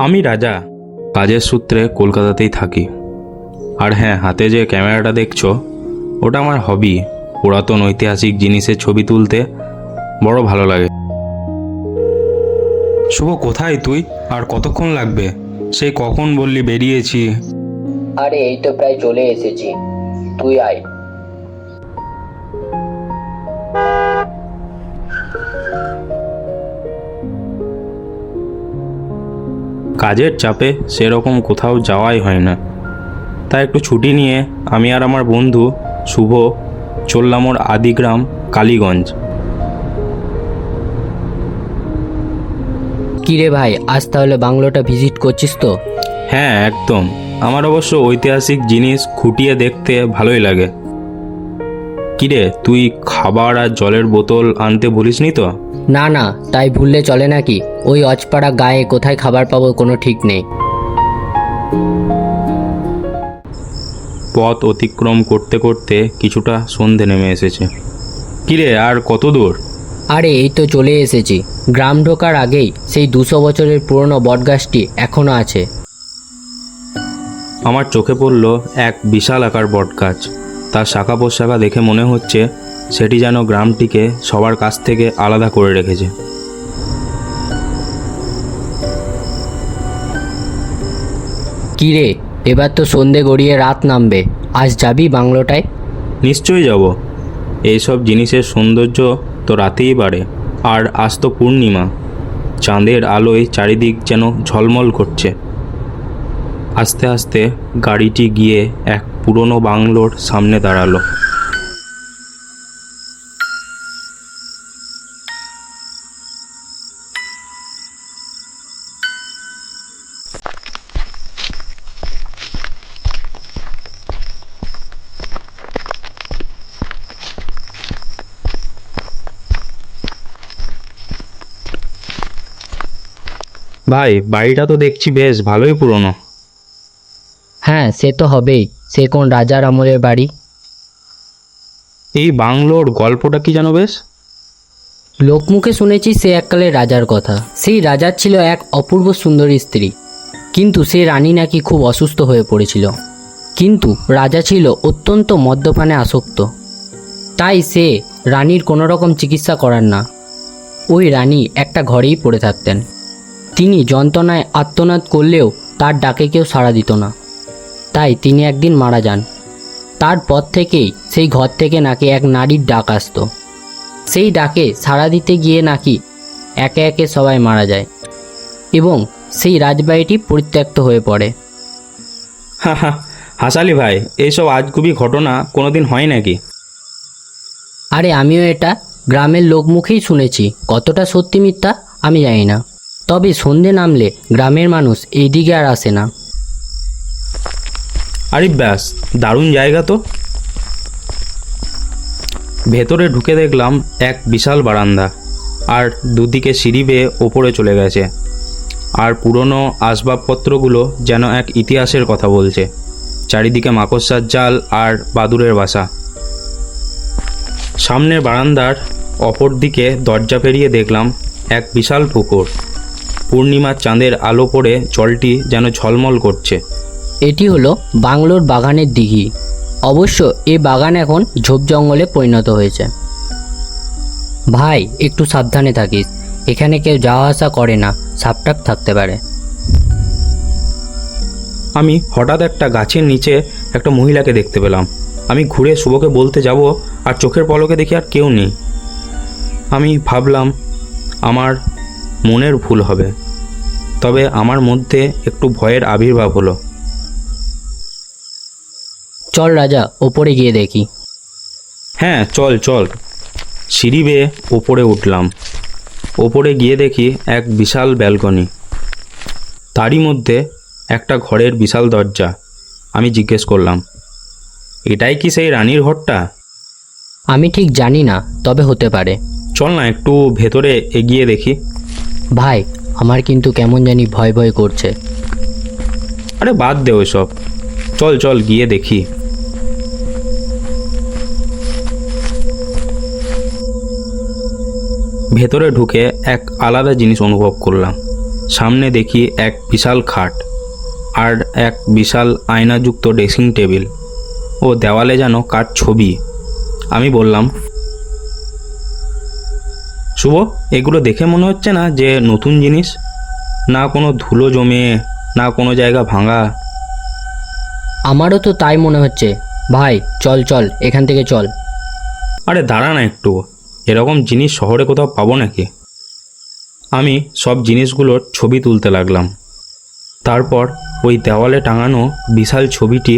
আমি রাজা, কাজের সূত্রে কলকাতাতেই থাকি। আর হ্যাঁ, হাতে যে ক্যামেরাটা দেখছো ওটা আমার হবি। পুরাতন ঐতিহাসিক জিনিসের ছবি তুলতে বড় ভালো লাগে। শুভ, কোথায় তুই? আর কতক্ষণ লাগবে? সেই কখন বললি বেরিয়েছি। আরে এই তো প্রায় চলে এসেছি, তুই আয়। কাজের চাপে সেরকম কোথাও যাওয়াই হয় না, তাই একটু ছুটি নিয়ে আমি আর আমার বন্ধু শুভ চললাম ওর আদিগ্রাম কালীগঞ্জ। কিরে ভাই, আজ তাহলে বাংলোটা ভিজিট করছিস তো? হ্যাঁ, একদম। আমার অবশ্য ঐতিহাসিক জিনিস খুঁটিয়ে দেখতে ভালোই লাগে। কিরে, তুই খাবার আর জলের বোতল আনতে ভুলিসনি তো? না না, তাই ভুললে চলে নাকি? ওই অজপাড়া গায়ে কোথায় খাবার পাবো কোনো ঠিক নেই। পথ অতিক্রম করতে করতে কিছুটা সন্ধে নেমে এসেছে। কিরে, আর কত দূর? আরে এই তো চলে এসেছি। গ্রাম ঢোকার আগেই সেই 200 বছরের পুরনো বটগাছটি এখনো আছে। আমার চোখে পড়ল এক বিশাল আকার বটগাছ। তার শাখা প্রশাখা দেখে মনে হচ্ছে সেটি যেন গ্রামটিকে সবার কাছ থেকে আলাদা করে রেখেছে। কিরে, এবার তো সন্ধে গড়িয়ে রাত নামবে, আজ যাবি বাংলোটায়? নিশ্চয়ই যাব। এইসব জিনিসের সৌন্দর্য তো রাতেই বাড়ে। আর আজ তো পূর্ণিমা, চাঁদের আলোয় চারিদিক যেন ঝলমল করছে। আস্তে আস্তে গাড়িটি গিয়ে এক পুরনো বাংলোর সামনে দাঁড়ালো। ভাই, বাড়িটা তো দেখছি বেশ ভালোই পুরনো। হ্যাঁ, সে তো হবেই। সে কোন রাজার আমলের বাড়ি? এই বাংলোর গল্পটা কি জানো বেশ? লোকমুখে শুনেছি সে এককালে রাজার কথা। সেই রাজার ছিল এক অপূর্ব সুন্দরী স্ত্রী, কিন্তু সে রানী নাকি খুব অসুস্থ হয়ে পড়েছিল। কিন্তু রাজা ছিল অত্যন্ত মদ্যপানে আসক্ত, তাই সে রানীর কোনো রকম চিকিৎসা করার না। ওই রানী একটা ঘরেই পড়ে থাকতেন। তিনি যন্ত্রণায় আর্তনাদ করলেও তার ডাকে কেউ সাড়া দিত না, তাই তিনি একদিন মারা যান। তারপর থেকেই সেই ঘর থেকে নাকি এক নারীর ডাক আসতো। সেই ডাকে সাড়া দিতে গিয়ে নাকি একে একে সবাই মারা যায় এবং সেই রাজবাড়িটি পরিত্যক্ত হয়ে পড়ে। হা হা, হাসালি ভাই, এইসব আজগুবি ঘটনা কোনোদিন হয় নাকি? আরে আমিও এটা গ্রামের লোকমুখেই শুনেছি, কতটা সত্যি মিথ্যা আমি জানি না। তবে সন্ধে নামলে গ্রামের মানুষ এইদিকে আর আসে না। আরে ব্যাস, দারুণ জায়গা তো। ভেতরে ঢুকে দেখলাম এক বিশাল বারান্দা, আর দুদিকে সিঁড়ি বেয়ে ওপরে চলে গেছে। আর পুরনো আসবাবপত্রগুলো যেন এক ইতিহাসের কথা বলছে। চারিদিকে মাকড়সার জাল আর বাদুড়ের বাসা। সামনের বারান্দার অপর দিকে দরজা পেরিয়ে দেখলাম এক বিশাল পুকুর। পূর্ণিমার চাঁদের আলো পড়ে জলটি যেন ঝলমল করছে। এটি হলো বাংলোর বাগানের দিঘি। অবশ্য এই বাগান এখন ঝোপ জঙ্গলে পরিণত হয়েছে। ভাই, একটু সাবধানে থাকিস, এখানে কেউ যাওয়া আসা করে না, সাপটাপ থাকতে পারে। আমি হঠাৎ একটা গাছের নিচে একটা মহিলাকে দেখতে পেলাম। আমি ঘুরে শুভকে বলতে যাব, আর চোখের পলকে দেখি আর কেউ নেই। আমি ভাবলাম আমার মনের ভুল হবে, তবে আমার মধ্যে একটু ভয়ের আবির্ভাব হলো। চল রাজা, ওপরে গিয়ে দেখি। হ্যাঁ, চল চল। সিঁড়ি বেয়ে ওপরে উঠলাম। ওপরে গিয়ে দেখি এক বিশাল ব্যালকনি, তারই মধ্যে একটা ঘরের বিশাল দরজা। আমি জিজ্ঞেস করলাম, এটাই কি সেই রানীর ঘরটা? আমি ঠিক জানি না, তবে হতে পারে। চল না একটু ভেতরে এগিয়ে দেখি। ভাই, আমার কিন্তু কেমন জানি ভয় ভয় করছে। আরে বাদ দে ওইসব, চল চল গিয়ে দেখি। ভেতরে ঢুকে এক আলাদা জিনিস অনুভব করলাম। সামনে দেখি এক বিশাল খাট আর এক বিশাল আয়নাযুক্ত ড্রেসিং টেবিল ও দেওয়ালে যেন কার ছবি। আমি বললাম, শুভ, এগুলো দেখে মনে হচ্ছে না যে নতুন জিনিস? না কোনো ধুলো জমে, না কোনো জায়গা ভাঙা। আমারও তো তাই মনে হচ্ছে। ভাই চল চল, এখান থেকে চল। আরে দাঁড়া না একটু, এরকম জিনিস শহরে কোথাও পাবো নাকি? আমি সব জিনিসগুলোর ছবি তুলতে লাগলাম। তারপর ওই দেওয়ালে টাঙানো বিশাল ছবিটি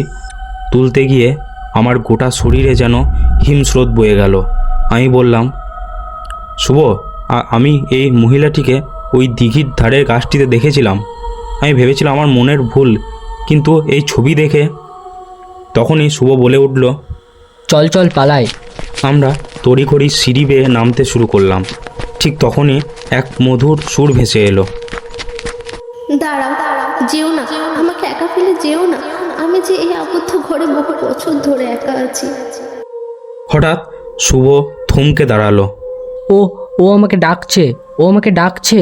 তুলতে গিয়ে আমার গোটা শরীরে যেন হিমস্রোত বয়ে গেল। আমি বললাম, শুভ, আমি এই মহিলাটিকে ওই দিঘির ধারের গাছটিতে দেখেছিলাম। আমি ভেবেছিলাম আমার মনের ভুল, কিন্তু এই ছবি দেখে। তখনই শুভ বলে উঠল, চল চল পালাই। আমরা তড়িঘড়ি সিঁড়ি বেয়ে নামতে শুরু করলাম। ঠিক তখনই এক মধুর সুর ভেসে এলো। দাঁড়াও, যেও না, আমাকে একা ফেলে যেও না। আমি যে এই আবদ্ধ ঘরে বহু বছর ধরে একা আছি। হঠাৎ শুভ থমকে দাঁড়ালো। ও ও আমাকে ডাকছে, ও আমাকে ডাকছে।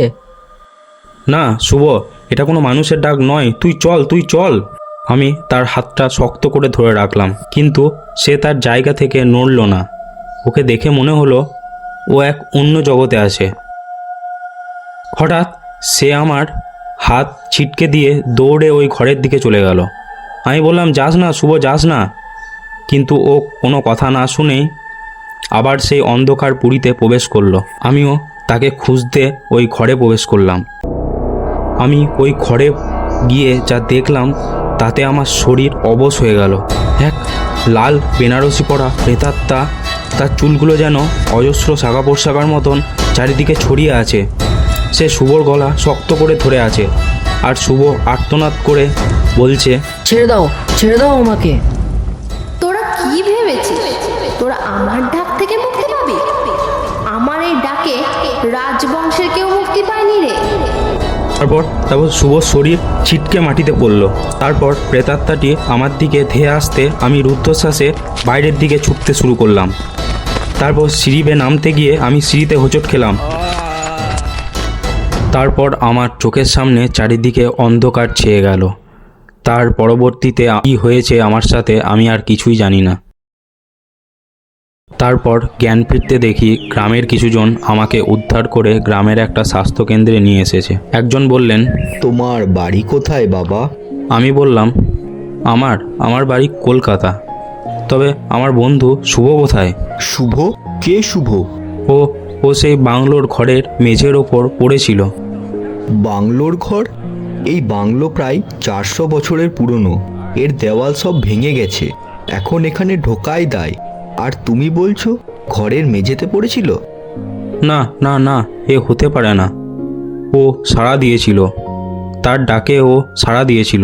না শুভ, এটা কোনো মানুষের ডাক নয়, তুই চল, তুই চল। আমি তার হাতটা শক্ত করে ধরে রাখলাম, কিন্তু সে তার জায়গা থেকে নড়ল না। ওকে দেখে মনে হলো ও এক অন্য জগতে আছে। হঠাৎ সে আমার হাত ছিটকে দিয়ে দৌড়ে ওই ঘরের দিকে চলে গেল। আমি বললাম, যাস না শুভ, যাস না। কিন্তু ও কোনো কথা না শুনেই আবার সেই অন্ধকার পুরীতে প্রবেশ করলো। আমিও তাকে খুঁজতে ওই ঘরে প্রবেশ করলাম। আমি ওই ঘরে গিয়ে যা দেখলাম তাতে আমার শরীর অবশ হয়ে গেল। এক লাল বেনারসি পরা প্রেতাত্মা, তার চুলগুলো যেন অজস্র শাখা পোশাকার মতন চারিদিকে ছড়িয়ে আছে। সে শুভর গলা শক্ত করে ধরে আছে, আর শুভ আর্তনাদ করে বলছে, ছেড়ে দাও, ছেড়ে দাও আমাকে। তোরা কি ভেবেছিস তোরা আমার ডাক থেকে মুক্তি পাবি? আমার এই ডাকে রাজবংশের কেউ মুক্তি পায়নি রে। তারপর শুভর শরীর ছিটকে মাটিতে পড়ল। তারপর প্রেতাত্মাটি আমার দিকে ধেয়ে আসতে আমি রুদ্ধশ্বাসে বাইরের দিকে ছুটতে শুরু করলাম। তারপর সিঁড়ি বেয়ে নামতে গিয়ে আমি সিঁড়িতে হোঁচট খেলাম। তারপর আমার চোখের সামনে চারিদিকে অন্ধকার ছেয়ে গেল। তার পরবর্তীতে কী হয়েছে আমার সাথে আমি আর কিছুই জানি না। তারপর জ্ঞান ফিরতে দেখি গ্রামের কিছুজন আমাকে উদ্ধার করে গ্রামের একটা স্বাস্থ্যকেন্দ্রে নিয়ে এসেছে। একজন বললেন, তোমার বাড়ি কোথায় বাবা? আমি বললাম, আমার বাড়ি কলকাতা। তবে আমার বন্ধু শুভ কোথায়? শুভ? কে শুভ? ও সেই বাংলোর ঘরের মেঝের ওপর পড়েছিল। বাংলোর ঘর? এই বাংলো প্রায় 400 বছরের পুরনো। এর দেওয়াল সব ভেঙে গেছে, এখন এখানে ঢোকাই দায়। আর তুমি বলছো ঘরের মেঝেতে পড়েছিল? না না না, এ হতে পারে না। ও সাড়া দিয়েছিল, তার ডাকে ও সাড়া দিয়েছিল।